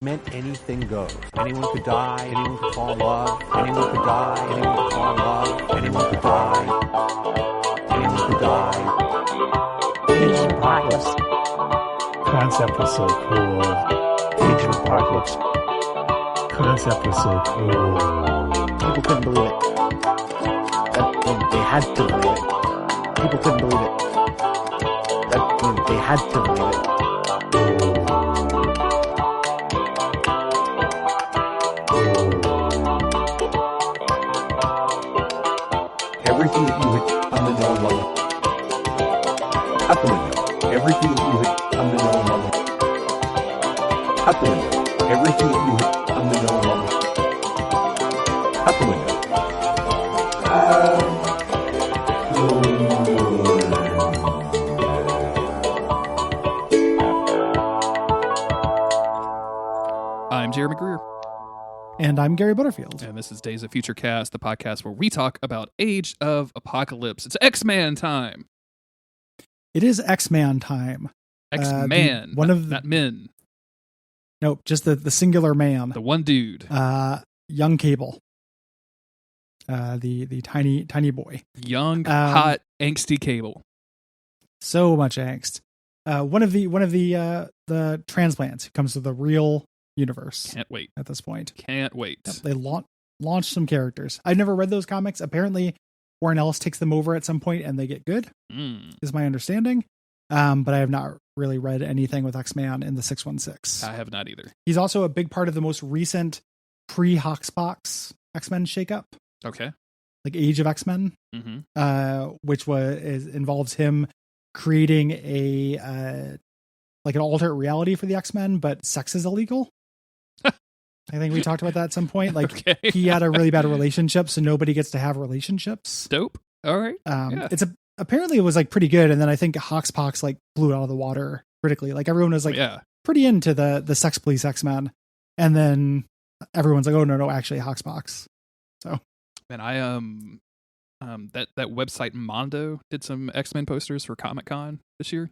meant anything goes. Anyone could die, anyone could fall in love, anyone could die, anyone could fall in love, anyone could die, anyone could die. Asian apocalypse. Concept was so cool. Asian apocalypse. Concept was so cool. People couldn't believe it. They had to believe it. People couldn't believe it. They had to believe it. Everything that you hit on the known level. Out the window. Everything that you hit on the known level. Out the window. Everything that you hit on the known level. Out the window. I'm Jeremy Greer. And I'm Gary Butterfield. And this is Days of Future Cast, the podcast where we talk about Age of Apocalypse. It's X-Man time. It is X-Man time. X-Man. Not men. Nope, just the singular man. The one dude. Young Cable. The tiny boy. Young, hot, angsty Cable. So much angst. One of the transplants who comes to the real universe. Can't wait. At this point. Can't wait. Yep, they launched some characters. I've never read those comics. Apparently, Warren Ellis takes them over at some point and they get good, is my understanding. But I have not really read anything with X-Man in the 616. I have not either. He's also a big part of the most recent pre-Hoxpox X-Men shakeup. Okay. Like Age of X-Men, which involves him creating an alternate reality for the X-Men, but sex is illegal. I think we talked about that at some point. Like he had a really bad relationship, so nobody gets to have relationships. Dope. All right. Apparently it was like pretty good, and then I think Hoxpox like blew it out of the water critically. Like everyone was like pretty into the Sex Police X-Men, and then everyone's like, oh no, actually Hoxpox. So, and I that website Mondo did some X-Men posters for Comic-Con this year.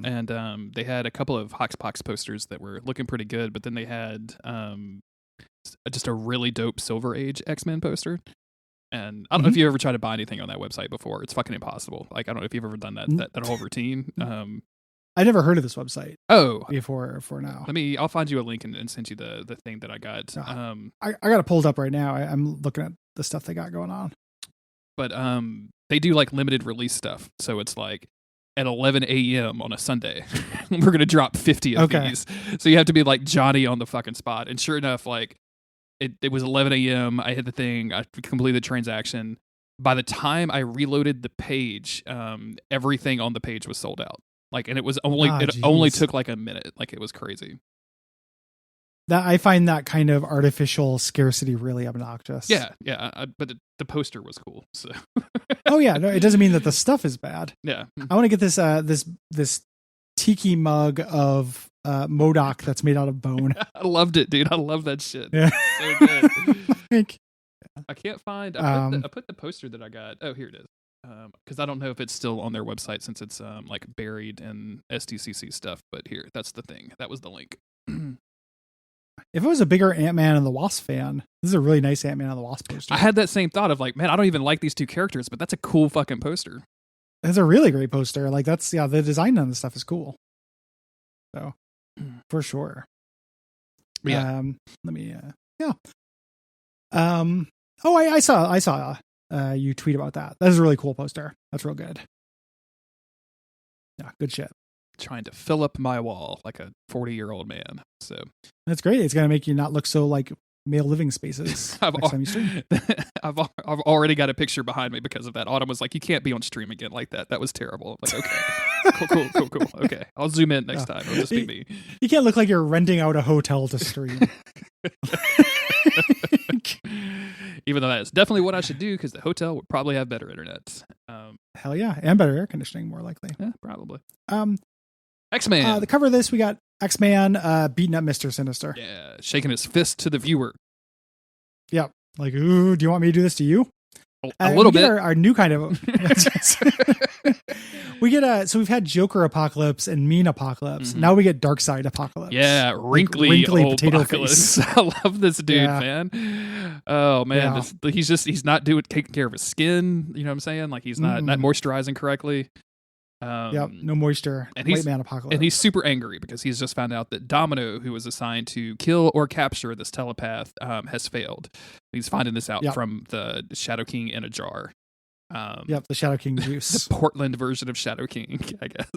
And they had a couple of Hoxpox posters that were looking pretty good, but then they had just a really dope Silver Age X-Men poster. And I don't know if you ever tried to buy anything on that website before. It's fucking impossible. Like, I don't know if you've ever done that whole routine. I never heard of this website. Oh, before now. I'll find you a link and send you the thing that I got. I got it pulled up right now. I'm looking at the stuff they got going on. But they do like limited release stuff. So it's like, at 11 a.m. on a Sunday, we're going to drop 50 of these. So you have to be like Johnny on the fucking spot. And sure enough, like it was 11 a.m. I hit the thing. I completed the transaction. By the time I reloaded the page, everything on the page was sold out. Like, and it was only took like a minute. Like, it was crazy. That I find that kind of artificial scarcity really obnoxious. Yeah. But the poster was cool. So. Oh yeah, no, it doesn't mean that the stuff is bad. Yeah, I want to get this tiki mug of MODOK that's made out of bone. I loved it, dude. I love that shit. Yeah. So good. I can't find. I put the poster that I got. Oh, here it is. Because I don't know if it's still on their website since it's like buried in SDCC stuff. But here, that's the thing. That was the link. If it was a bigger Ant-Man and the Wasp fan, this is a really nice Ant-Man and the Wasp poster. I had that same thought of like, man, I don't even like these two characters, but that's a cool fucking poster. It's a really great poster. Like the design on the stuff is cool. So for sure. Yeah. I saw you tweet about that. That is a really cool poster. That's real good. Yeah, good shit. Trying to fill up my wall like a 40-year-old man. So that's great. It's going to make you not look so like male living spaces next time you stream. I've already got a picture behind me because of that. Autumn was like, you can't be on stream again like that. That was terrible. I'm like, okay, cool. Okay, I'll zoom in next time. It'll just be me. You can't look like you're renting out a hotel to stream. Even though that is definitely what I should do because the hotel would probably have better internet. Hell yeah, and better air conditioning, more likely. Yeah, probably. X-Man. The cover of this, we got X-Man beating up Mr. Sinister. Yeah, shaking his fist to the viewer. Yep. Like, ooh, do you want me to do this to you? A little bit. Our new kind of... We get so we've had Joker Apocalypse and Mean Apocalypse. Now we get Dark Side Apocalypse. Yeah, wrinkly old potato Apocalypse. face. I love this dude, man. Oh man, he's not taking care of his skin. You know what I'm saying? Like he's not moisturizing correctly. No moisture. And White Man Apocalypse. And he's super angry because he's just found out that Domino, who was assigned to kill or capture this telepath, has failed. He's finding this out from the Shadowking in a jar. The Shadowking juice. The Portland version of Shadowking, I guess.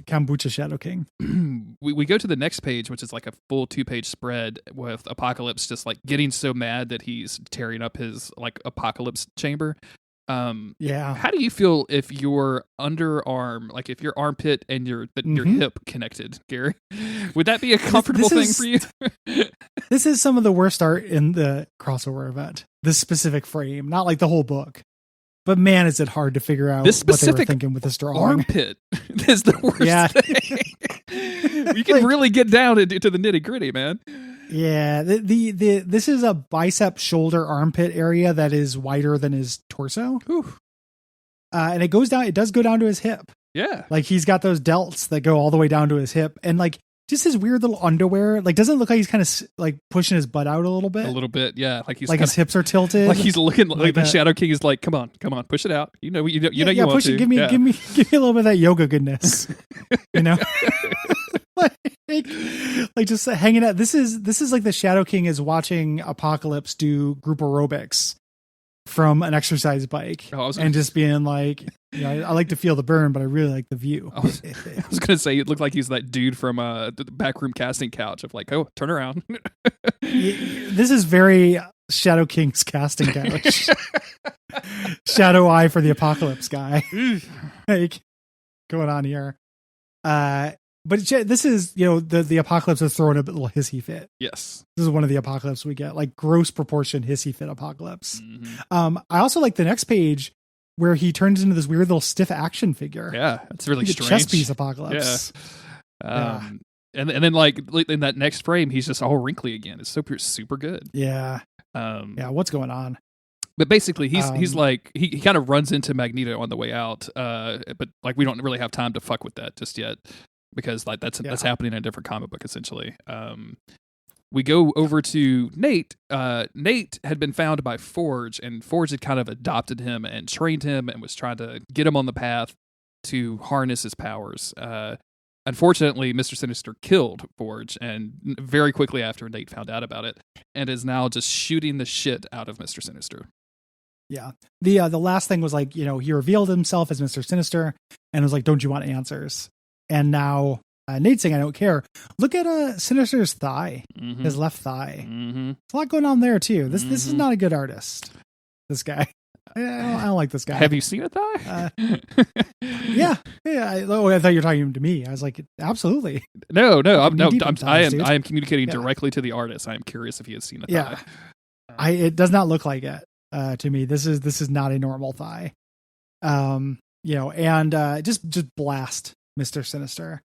Kombucha Shadowking. We go to the next page, which is like a full 2-page spread with Apocalypse just like getting so mad that he's tearing up his like Apocalypse chamber. How do you feel if your underarm, like if your armpit and your hip connected, Gary? Would that be a comfortable thing for you? This is some of the worst art in the crossover event. This specific frame, not like the whole book. But man, is it hard to figure out what they were thinking with this drawing. Armpit is the worst thing. You can really get down into the nitty gritty, man. Yeah, this is a bicep, shoulder, armpit area that is wider than his torso. And it goes down. It does go down to his hip. Yeah, like he's got those delts that go all the way down to his hip, and like just his weird little underwear. Like doesn't look like he's kind of like pushing his butt out a little bit. Yeah. Like he's like his hips are tilted. Like he's looking like the Shadow King is like, come on, push it out. You know, you want push to. It. Give me a little bit of that yoga goodness. You know. like just hanging out. This is like the Shadow King is watching Apocalypse do group aerobics from an exercise bike and just being like, I like to feel the burn, but I really like the view. I was going to say, it looked like he's that dude from the backroom casting couch of like, oh, turn around. This is very Shadow King's casting couch. Shadow Eye for the Apocalypse guy. Like going on here. But this is, the Apocalypse is throwing a little hissy fit. Yes. This is one of the Apocalypse we get, like gross proportion hissy fit Apocalypse. I also like the next page where he turns into this weird little stiff action figure. Yeah, it's really strange. Chess piece Apocalypse. Yeah. And then like in that next frame, he's just all wrinkly again. It's super good. Yeah. What's going on? But basically, he's like he kind of runs into Magneto on the way out. But like we don't really have time to fuck with that just yet. Because like that's happening in a different comic book essentially. We go over to Nate. Nate had been found by Forge, and Forge had kind of adopted him and trained him and was trying to get him on the path to harness his powers. Unfortunately, Mr. Sinister killed Forge, and very quickly after Nate found out about it, and is now just shooting the shit out of Mr. Sinister. Yeah. The last thing was like, he revealed himself as Mr. Sinister and was like, don't you want answers? And now Nate's saying, I don't care. Look at Sinister's thigh, his left thigh. There's a lot going on there too. This is not a good artist. This guy. I don't like this guy. Have you seen a thigh? Yeah. I thought you were talking to me. I was like, absolutely. No. I am communicating directly to the artist. I am curious if he has seen a thigh. Yeah. It does not look like it to me. This is not a normal thigh. And just blast Mr. Sinister.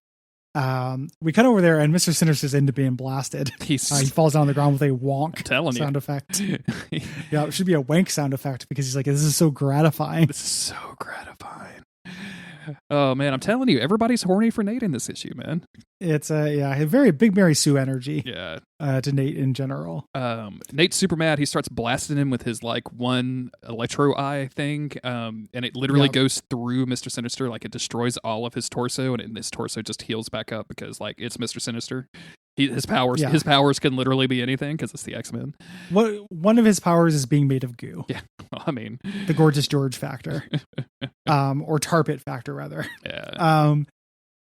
We cut over there and Mr. Sinister's into being blasted. He falls down on the ground with a wonk sound effect. Yeah, it should be a wank sound effect because he's like, this is so gratifying. This is so gratifying. Oh man, I'm telling you, everybody's horny for Nate in this issue, man. It's a very Big Mary Sue energy. Yeah. To Nate in general. Nate's super mad. He starts blasting him with his like one electro eye thing. And it literally goes through Mr. Sinister, like it destroys all of his torso, and his torso just heals back up because like it's Mr. Sinister. His powers can literally be anything because it's the X-Men. One of his powers is being made of goo. Yeah, well, I mean the Gorgeous George factor, or Tar Pit factor rather. Yeah.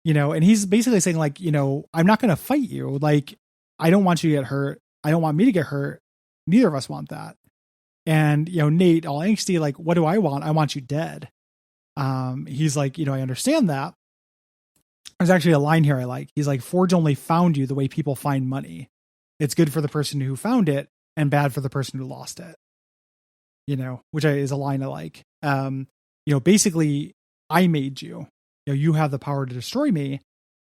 And he's basically saying like, I'm not going to fight you. Like, I don't want you to get hurt. I don't want me to get hurt. Neither of us want that. And Nate, all angsty, like, what do I want? I want you dead. He's like, I understand that. There's actually a line here I like. He's like, Forge only found you the way people find money. It's good for the person who found it and bad for the person who lost it. Which is a line I like. Basically, I made you. You have the power to destroy me,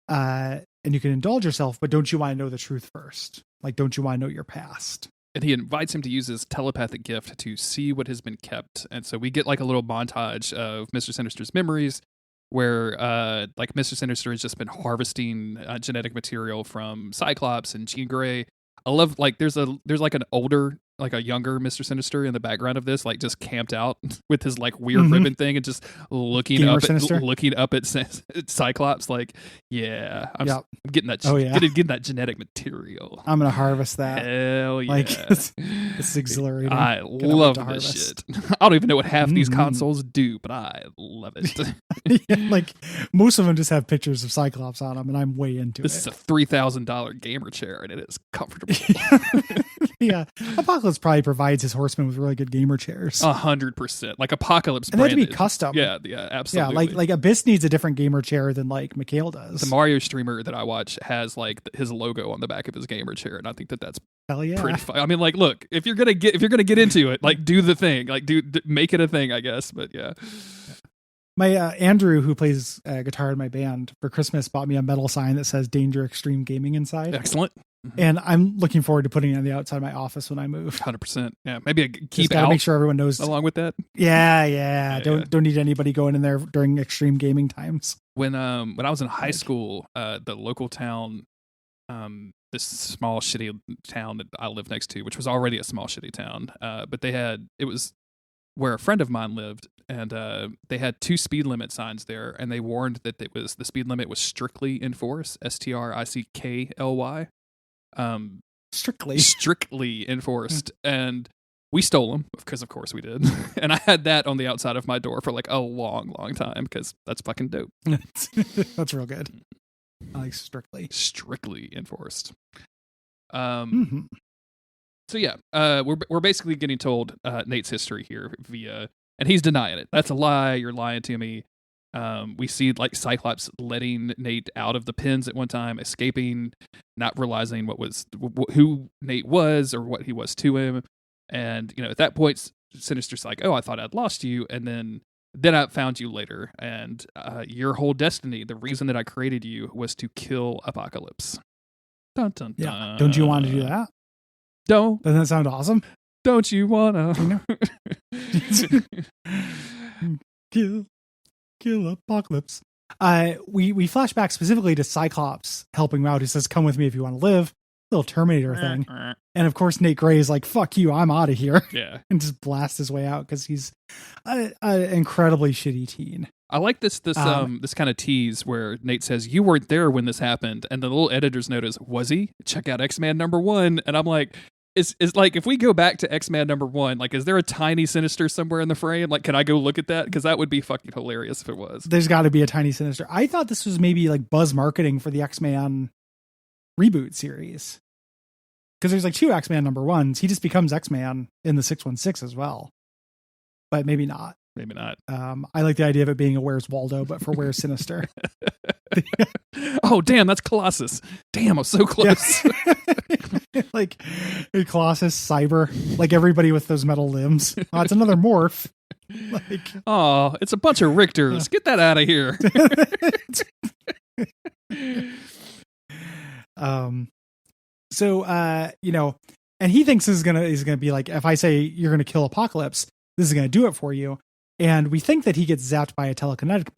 and you can indulge yourself, but don't you want to know the truth first? Like, don't you want to know your past? and he invites him to use his telepathic gift to see what has been kept. And so we get like a little montage of Mr. Sinister's memories where like Mr. Sinister has just been harvesting genetic material from Cyclops and Jean Grey. I love like there's like an older, like a younger Mr. Sinister in the background of this, like just camped out with his like weird ribbon thing and just looking up at Cyclops. Like, yeah, I'm getting that. Getting that genetic material. I'm gonna harvest that. Hell yeah! Like it's exhilarating. I love this shit. I don't even know what half these consoles do, but I love it. Like most of them just have pictures of Cyclops on them, and I'm way into this it. This is a $3,000 gamer chair, and it is comfortable. Yeah, Apocalypse probably provides his horsemen with really good gamer chairs. 100%, like Apocalypse, and that'd be custom. Yeah, absolutely. Yeah, like Abyss needs a different gamer chair than like Mikhail does. The Mario streamer that I watch has like his logo on the back of his gamer chair, and I think that's hell yeah. Pretty fun. I mean, like, look, if you're gonna get into it, like, do the thing, like, make it a thing, I guess. But yeah. My Andrew, who plays guitar in my band, for Christmas bought me a metal sign that says "Danger Extreme Gaming" inside. Excellent. And I'm looking forward to putting it on the outside of my office when I move. 100%. Yeah, maybe keep out. Make sure everyone knows along with that. Yeah. Don't need anybody going in there during extreme gaming times. When I was in high school, the local town, this small shitty town that I lived next to, which was already a small shitty town, but it was where a friend of mine lived, and they had 2 speed limit signs there, and they warned that the speed limit was strictly enforced, STRICKLY. Strictly enforced. And we stole them because of course we did. And I had that on the outside of my door for like a long time because that's fucking dope. That's real good. I like strictly enforced. So yeah, we're basically getting told Nate's history here via, and he's denying it. That's a lie. You're lying to me. We see like Cyclops letting Nate out of the pens at one time, escaping, not realizing who Nate was or what he was to him. And, at that point, Sinister's like, oh, I thought I'd lost you. And then I found you later. And your whole destiny, the reason that I created you was to kill Apocalypse. Dun, dun, dun. Yeah. Don't you want to do that? Doesn't that sound awesome? Don't you want to? Kill Apocalypse. We flash back specifically to Cyclops helping him out. He says, come with me if you want to live. Little Terminator thing. And of course, Nate Gray is like, fuck you, I'm out of here. Yeah. And just blasts his way out because he's an incredibly shitty teen. I like this kind of tease where Nate says, you weren't there when this happened. And the little editor's note is, was he? Check out X-Man #1. And I'm like, It's like, if we go back to X-Man #1, like, is there a tiny Sinister somewhere in the frame? Like, can I go look at that? Because that would be fucking hilarious if it was. There's got to be a tiny Sinister. I thought this was maybe like buzz marketing for the X-Man reboot series. Because there's like 2 X-Man #1s. He just becomes X-Man in the 616 as well. But maybe not. Maybe not. I like the idea of it being a Where's Waldo, but for Where's Sinister. Oh, damn, that's Colossus. Damn, I'm so close. Yeah. Like Colossus, Cyber, like everybody with those metal limbs. Oh, it's another morph. Like, oh, it's a bunch of Richters. Get that out of here. So and he thinks is gonna be like, if I say you're gonna kill Apocalypse, this is gonna do it for you. And we think that he gets zapped by a telekinetic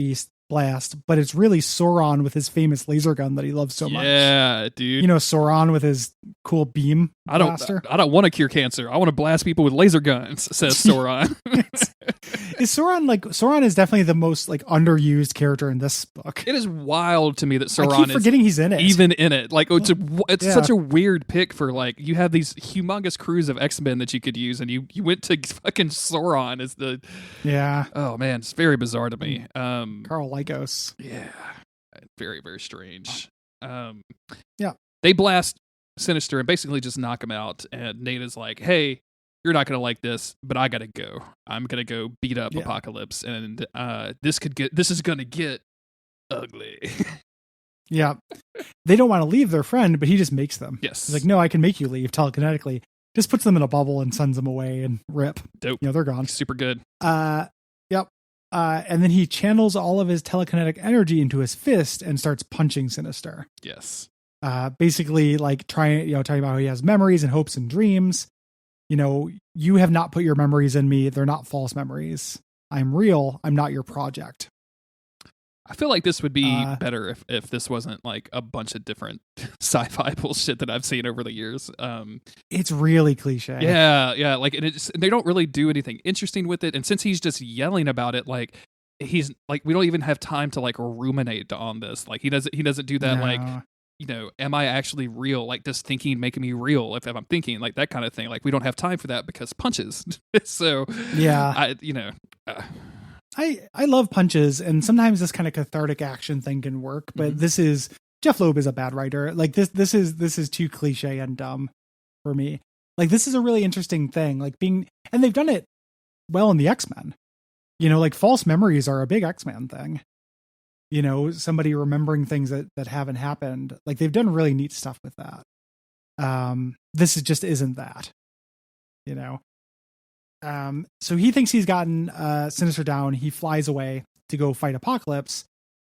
blast, but it's really Sauron with his famous laser gun that he loves so much. Yeah, dude. Sauron with his cool beam blaster. I don't want to cure cancer. I want to blast people with laser guns, says Sauron. Sauron is definitely the most like underused character in this book. It is wild to me that Sauron I keep forgetting he's in it. Even in it. Like, it's such a weird pick for, like, you have these humongous crews of X-Men that you could use, and you went to fucking Sauron as the... Yeah. Oh, man, it's very bizarre to me. Carl Lycos. Yeah. Very, very strange. Yeah. They blast Sinister and basically just knock him out, and Nate is like, hey, you're not going to like this, but I got to go. I'm going to go beat up Apocalypse, and this is going to get ugly. Yeah. They don't want to leave their friend, but he just makes them. Yes. He's like, no, I can make you leave telekinetically. Just puts them in a bubble and sends them away and rip. Dope. They're gone. Super good. Yep. And then he channels all of his telekinetic energy into his fist and starts punching Sinister. Yes. Basically like talking about how he has memories and hopes and dreams. You have not put your memories in me. They're not false memories. I'm real. I'm not your project. I feel like this would be better if this wasn't like a bunch of different sci-fi bullshit that I've seen over the years. It's really cliche. Yeah. Like, and they don't really do anything interesting with it. And since he's just yelling about it, like he's like, we don't even have time to like ruminate on this. Like he doesn't do that. No. Like, am I actually real? Like, does thinking make me real? If I'm thinking, like that kind of thing. Like we don't have time for that because punches. So yeah, I love punches, and sometimes this kind of cathartic action thing can work, but this is Jeff Loeb is a bad writer. Like this is too cliche and dumb for me. Like this is a really interesting thing, like and they've done it well in the X-Men. Like false memories are a big X-Men thing. Somebody remembering things that haven't happened. Like they've done really neat stuff with that. This just isn't that. So he thinks he's gotten Sinister down. He flies away to go fight Apocalypse.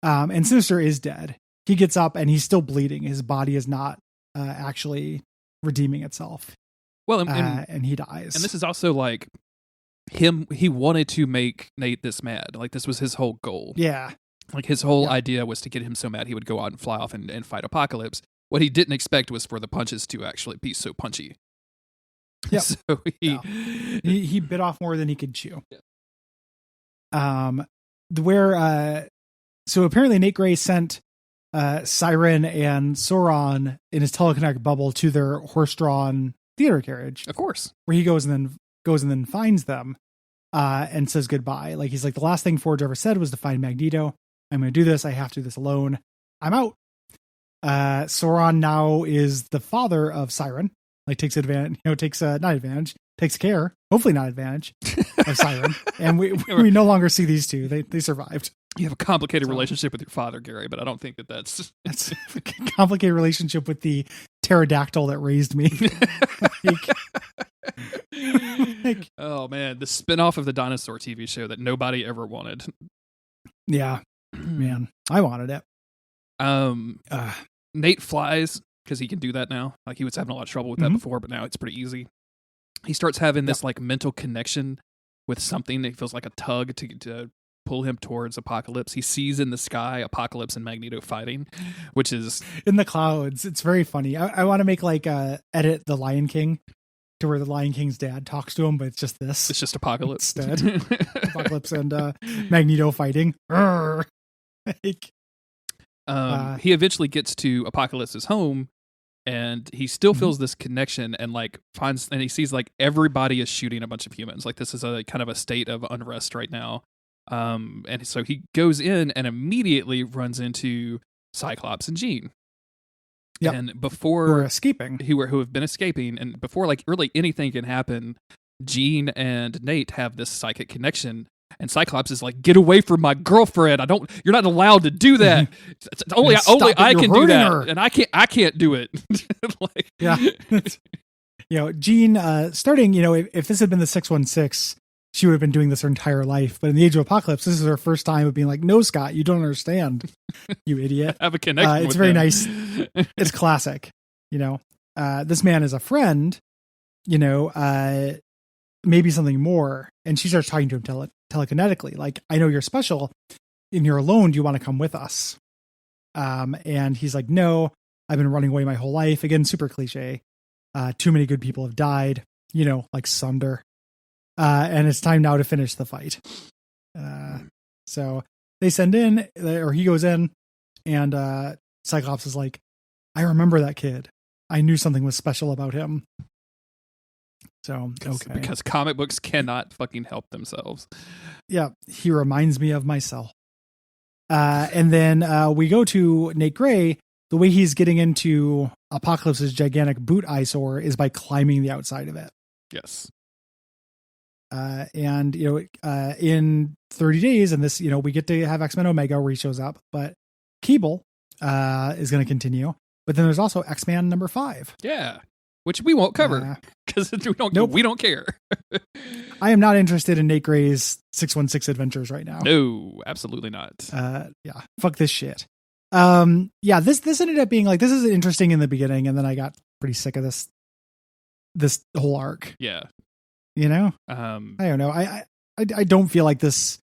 And Sinister is dead. He gets up and he's still bleeding. His body is not actually redeeming itself. Well, and he dies. And this is also like he wanted to make Nate this mad. Like this was his whole goal. Yeah. Like his whole idea was to get him so mad he would go out and fly off and fight Apocalypse. What he didn't expect was for the punches to actually be so punchy. Yeah. So he bit off more than he could chew. Yeah. So apparently Nate Gray sent Siren and Sauron in his telekinetic bubble to their horse-drawn theater carriage. Of course. Where he goes and then finds them and says goodbye. Like he's like, the last thing Forge ever said was to find Magneto. I'm going to do this. I have to do this alone. I'm out. Sauron now is the father of Siren. Like takes advantage, takes care, hopefully not advantage of Siren. And we no longer see these two. They survived. You have a complicated relationship with your father, Gary, but I don't think that's a complicated relationship with the pterodactyl that raised me. Oh man, the spinoff of the dinosaur TV show that nobody ever wanted. Yeah, man, I wanted it. Nate flies because he can do that now. Like he was having a lot of trouble with that before, but now it's pretty easy. He starts having this like mental connection with something that feels like a tug to pull him towards Apocalypse. He sees in the sky Apocalypse and Magneto fighting, which is in the clouds. It's very funny. I want to make like edit the Lion King to where the Lion King's dad talks to him, but it's just this. It's just Apocalypse instead. Apocalypse and Magneto fighting. He eventually gets to Apocalypse's home, and he still feels this connection, and like and he sees like everybody is shooting a bunch of humans. Like this is a kind of a state of unrest right now. And so he goes in and immediately runs into Cyclops and Jean. Yep. And before who have been escaping, and before like really anything can happen, Jean and Nate have this psychic connection. And Cyclops is like, "Get away from my girlfriend! You're not allowed to do that. only I can do that, her. And I can't do it." Like, yeah, Jean, starting, if this had been the 616, she would have been doing this her entire life. But in the Age of Apocalypse, this is her first time of being like, "No, Scott, you don't understand, you idiot." I have a connection. It's very nice. It's classic. This man is a friend. Maybe something more. And she starts talking to him telekinetically. Like, "I know you're special and you're alone. Do you want to come with us?" And he's like, "No, I've been running away my whole life." Again, super cliche. Too many good people have died, like Sunder. And it's time now to finish the fight. So they send in, or he goes in, and Cyclops is like, "I remember that kid. I knew something was special about him." So, okay. Because comic books cannot fucking help themselves. Yeah, he reminds me of myself. And then we go to Nate Gray. The way he's getting into Apocalypse's gigantic boot eyesore is by climbing the outside of it. Yes. And, in 30 days, and this, we get to have X-Men Omega where he shows up, but Cable is going to continue. But then there's also X-Men number 5. Yeah. Which we won't cover because we don't care. I am not interested in Nate Gray's 616 adventures right now. No, absolutely not. Yeah, fuck this shit. This ended up being like, this is interesting in the beginning, and then I got pretty sick of this this whole arc. Yeah. You know, I don't know. I don't feel like this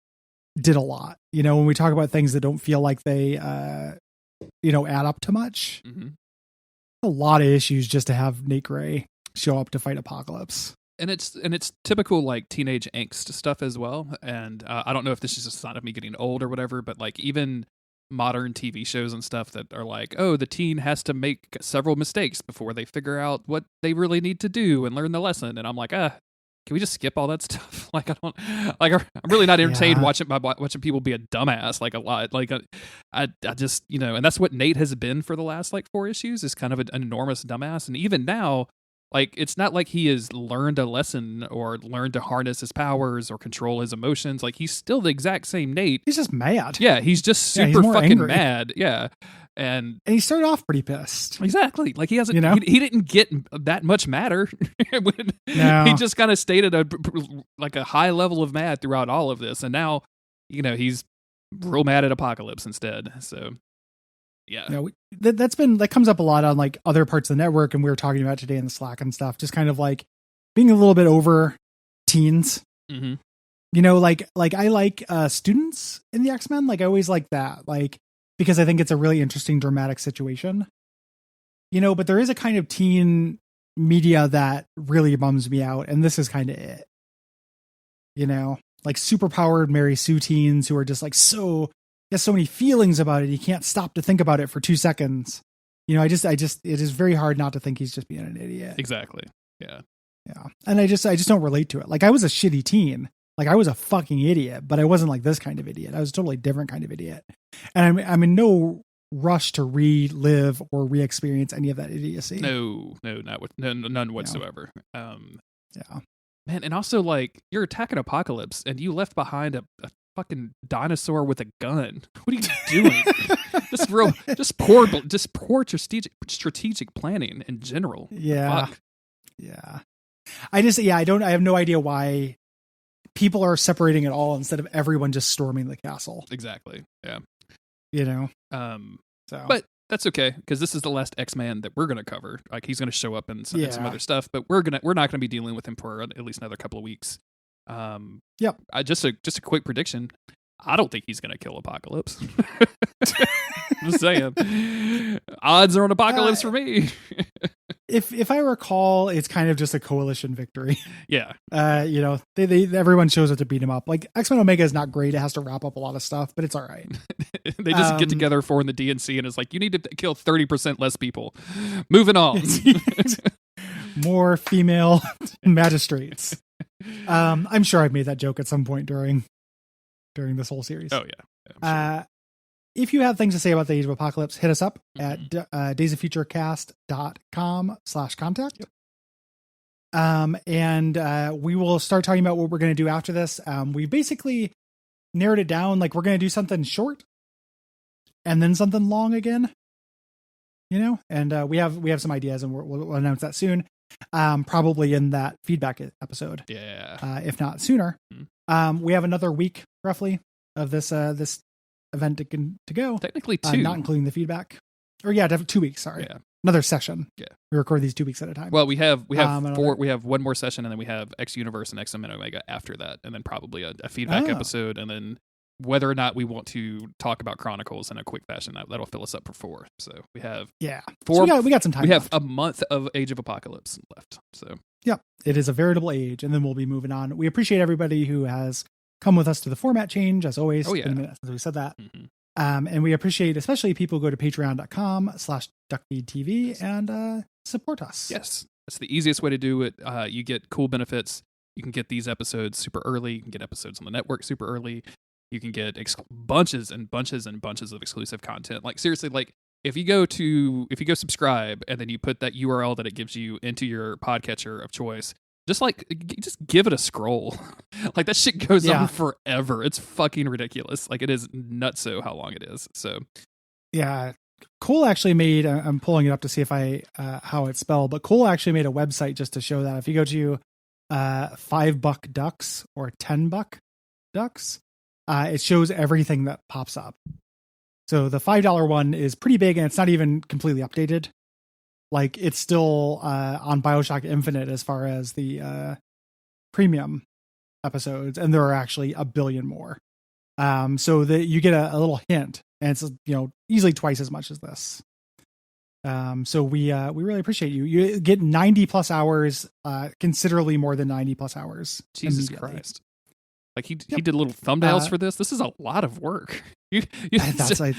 did a lot. You know, when we talk about things that don't feel like they, add up to much, a lot of issues just to have Nate Gray show up to fight Apocalypse. And it's typical like teenage angst stuff as well. And I don't know if this is just a sign of me getting old or whatever, but like even modern TV shows and stuff that are like, oh, the teen has to make several mistakes before they figure out what they really need to do and learn the lesson. And I'm like, can we just skip all that stuff? Like, I'm really not entertained watching people be a dumbass like a lot. Like, I just, and that's what Nate has been for the last like 4 issues, is kind of an enormous dumbass. And even now, like, it's not like he has learned a lesson or learned to harness his powers or control his emotions. Like, he's still the exact same Nate. He's just mad. Yeah, he's just super fucking angry. Mad. Yeah. And he started off pretty pissed. Exactly. Like, he hasn't, he didn't get that much madder. No. He just kind of stayed at a high level of mad throughout all of this. And now, he's real mad at Apocalypse instead. So, yeah. That comes up a lot on like other parts of the network, and we were talking about today in the Slack and stuff, just kind of like being a little bit over teens. Mm-hmm. Like I like students in the X-Men. Like I always like that, like, because I think it's a really interesting dramatic situation. But there is a kind of teen media that really bums me out, and this is kind of it. Like super powered Mary Sue teens who are just like so many feelings about it. You can't stop to think about it for 2 seconds. It is very hard not to think he's just being an idiot. Exactly. Yeah. Yeah. And I just don't relate to it. Like I was a shitty teen. Like I was a fucking idiot, but I wasn't like this kind of idiot. I was a totally different kind of idiot. And I'm in no rush to relive or re-experience any of that idiocy. No, none whatsoever. Yeah. Man, and also like you're attacking Apocalypse and you left behind a fucking dinosaur with a gun. What are you doing? just poor strategic planning in general. Yeah. Fuck. Yeah. I have no idea why people are separating it all instead of everyone just storming the castle. Exactly. Yeah. So. But that's okay, because this is the last X-Man that we're going to cover. Like, he's going to show up in some other stuff, but we're not going to be dealing with him for at least another couple of weeks. Yep. Just a quick prediction. I don't think he's going to kill Apocalypse. I'm just saying. Odds are on Apocalypse for me. If I recall, it's kind of just a coalition victory. Yeah. They everyone shows up to beat him up. Like X-Men Omega is not great. It has to wrap up a lot of stuff, but it's all right. They just get together in the DNC and it's like, you need to kill 30% less people. Moving on. More female magistrates. I'm sure I've made that joke at some point during this whole series. Oh yeah. Sure. If you have things to say about the Age of Apocalypse, hit us up at daysoffuturecast.com/contact. Yep. And we will start talking about what we're going to do after this. We basically narrowed it down. Like we're going to do something short and then something long again, and we have some ideas, and we'll announce that soon. Probably in that feedback episode. Yeah. If not sooner. Mm-hmm. We have another week roughly of this event to go. Technically 2. Not including the feedback. Or 2 weeks, sorry. Yeah. Another session. Yeah. We record these 2 weeks at a time. Well, we have 4. We have one more session, and then we have X Universe and X-Men Omega after that, and then probably a feedback episode, and then whether or not we want to talk about Chronicles in a quick fashion, that'll fill us up for 4. So we have 4. So we got some time. We have a month of Age of Apocalypse left. So it is a veritable age, and then we'll be moving on. We appreciate everybody who has come with us to the format change, as always. Oh yeah, it's been a minute since we said that. Mm-hmm. And we appreciate especially people who go to patreon.com/Duckfeed.tv and support us. Yes, that's the easiest way to do it. You get cool benefits. You can get these episodes super early. You can get episodes on the network super early. You can get bunches and bunches and bunches of exclusive content. Like seriously, like if you go subscribe and then you put that URL that it gives you into your podcatcher of choice, just give it a scroll. Like that shit goes on forever. It's fucking ridiculous. Like it is nutso how long it is. So yeah, Cole actually made. I'm pulling it up to see if how it's spelled, but Cole actually made a website just to show that. If you go to $5 ducks or $10 ducks, it shows everything that pops up. So the $5 one is pretty big, and it's not even completely updated. Like it's still on BioShock Infinite as far as the premium episodes, and there are actually a billion more. So that you get a little hint, and it's easily twice as much as this. So we really appreciate you. You get 90 plus hours, considerably more than 90 plus hours. Jesus Christ! Like he did little thumbnails for this. This is a lot of work.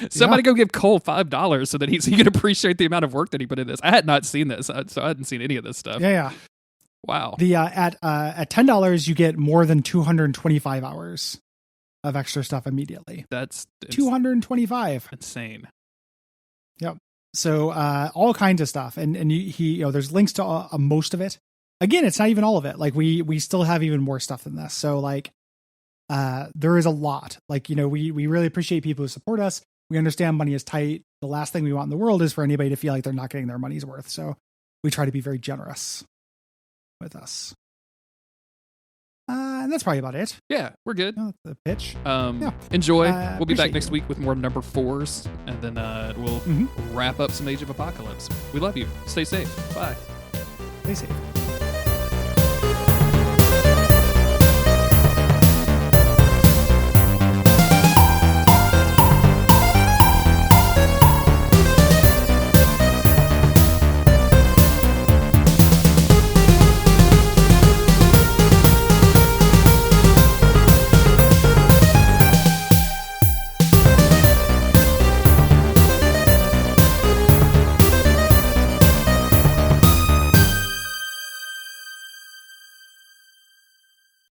Somebody go give Cole $5 so that he can appreciate the amount of work that he put in this. I had not seen this, so I hadn't seen any of this stuff. Yeah. Wow. The at $10 you get more than 225 hours of extra stuff immediately. That's 225. Insane. Yep. So all kinds of stuff, and there's links to most of it. Again, it's not even all of it. Like we still have even more stuff than this. So like there is a lot. Like we really appreciate people who support us. We understand money is tight. The last thing we want in the world is for anybody to feel like they're not getting their money's worth. So we try to be very generous with us. And that's probably about it. Yeah, we're good. The pitch. Enjoy. We'll be back next week with more number 4s, and then we'll wrap up some Age of Apocalypse. We love you. Stay safe. Bye. Stay safe.